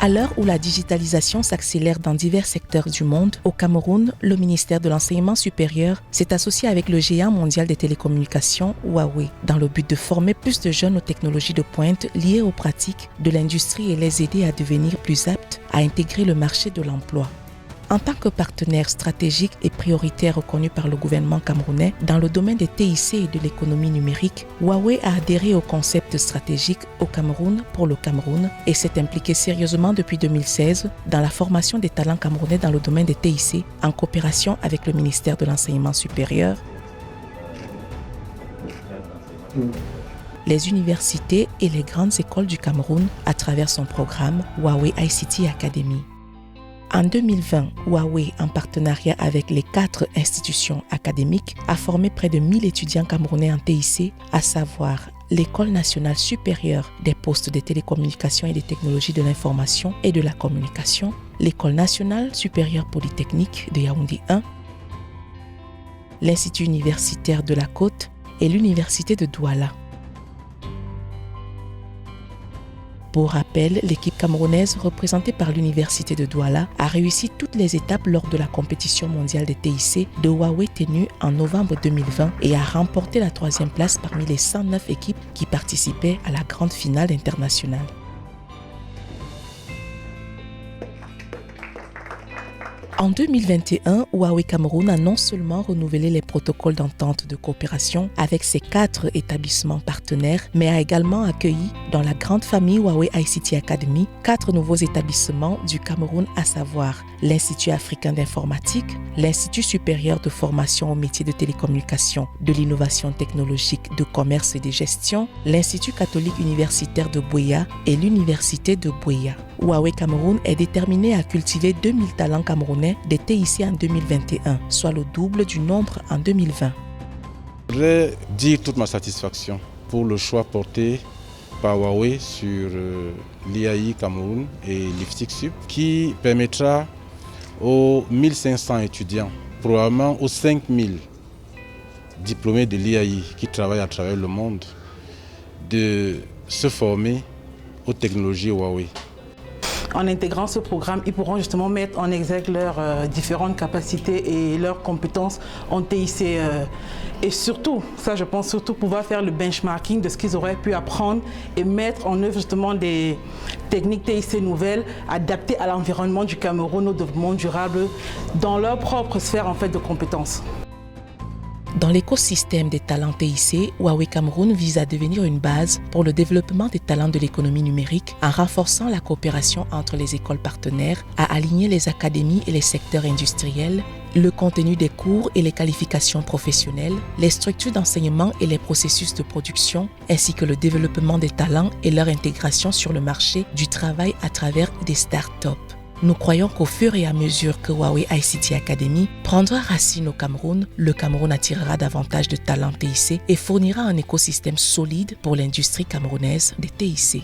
À l'heure où la digitalisation s'accélère dans divers secteurs du monde, au Cameroun, le ministère de l'Enseignement supérieur s'est associé avec le géant mondial des télécommunications, Huawei, dans le but de former plus de jeunes aux technologies de pointe liées aux pratiques de l'industrie et les aider à devenir plus aptes à intégrer le marché de l'emploi. En tant que partenaire stratégique et prioritaire reconnu par le gouvernement camerounais dans le domaine des TIC et de l'économie numérique, Huawei a adhéré au concept stratégique au Cameroun pour le Cameroun et s'est impliqué sérieusement depuis 2016 dans la formation des talents camerounais dans le domaine des TIC en coopération avec le ministère de l'Enseignement supérieur, les universités et les grandes écoles du Cameroun à travers son programme Huawei ICT Academy. En 2020, Huawei, en partenariat avec les 4 institutions académiques, a formé près de 1000 étudiants camerounais en TIC, à savoir l'École nationale supérieure des postes de télécommunications et des technologies de l'information et de la communication, l'École nationale supérieure polytechnique de Yaoundé 1, l'Institut universitaire de la Côte et l'Université de Douala. Pour rappel, l'équipe camerounaise représentée par l'Université de Douala a réussi toutes les étapes lors de la compétition mondiale des TIC de Huawei tenue en novembre 2020 et a remporté la 3e place parmi les 109 équipes qui participaient à la grande finale internationale. En 2021, Huawei Cameroun a non seulement renouvelé les protocoles d'entente de coopération avec ses 4 établissements partenaires, mais a également accueilli dans la grande famille Huawei ICT Academy 4 nouveaux établissements du Cameroun, à savoir l'Institut africain d'informatique, l'Institut supérieur de formation aux métiers de télécommunication, de l'innovation technologique, de commerce et de gestion, l'Institut catholique universitaire de Buea et l'Université de Buea. Huawei Cameroun est déterminé à cultiver 2000 talents camerounais des TIC en 2021, soit le double du nombre en 2020. Je voudrais dire toute ma satisfaction pour le choix porté par Huawei sur l'IAI Cameroun et l'IFTIC Sup, qui permettra aux 1500 étudiants, probablement aux 5000 diplômés de l'IAI qui travaillent à travers le monde, de se former aux technologies Huawei. En intégrant ce programme, ils pourront justement mettre en exergue leurs différentes capacités et leurs compétences en TIC. Et surtout, ça je pense surtout pouvoir faire le benchmarking de ce qu'ils auraient pu apprendre et mettre en œuvre justement des techniques TIC nouvelles adaptées à l'environnement du Cameroun, au développement durable, dans leur propre sphère en fait de compétences. Dans l'écosystème des talents TIC, Huawei Cameroun vise à devenir une base pour le développement des talents de l'économie numérique en renforçant la coopération entre les écoles partenaires, à aligner les académies et les secteurs industriels, le contenu des cours et les qualifications professionnelles, les structures d'enseignement et les processus de production, ainsi que le développement des talents et leur intégration sur le marché du travail à travers des start-up. Nous croyons qu'au fur et à mesure que Huawei ICT Academy prendra racine au Cameroun, le Cameroun attirera davantage de talents TIC et fournira un écosystème solide pour l'industrie camerounaise des TIC.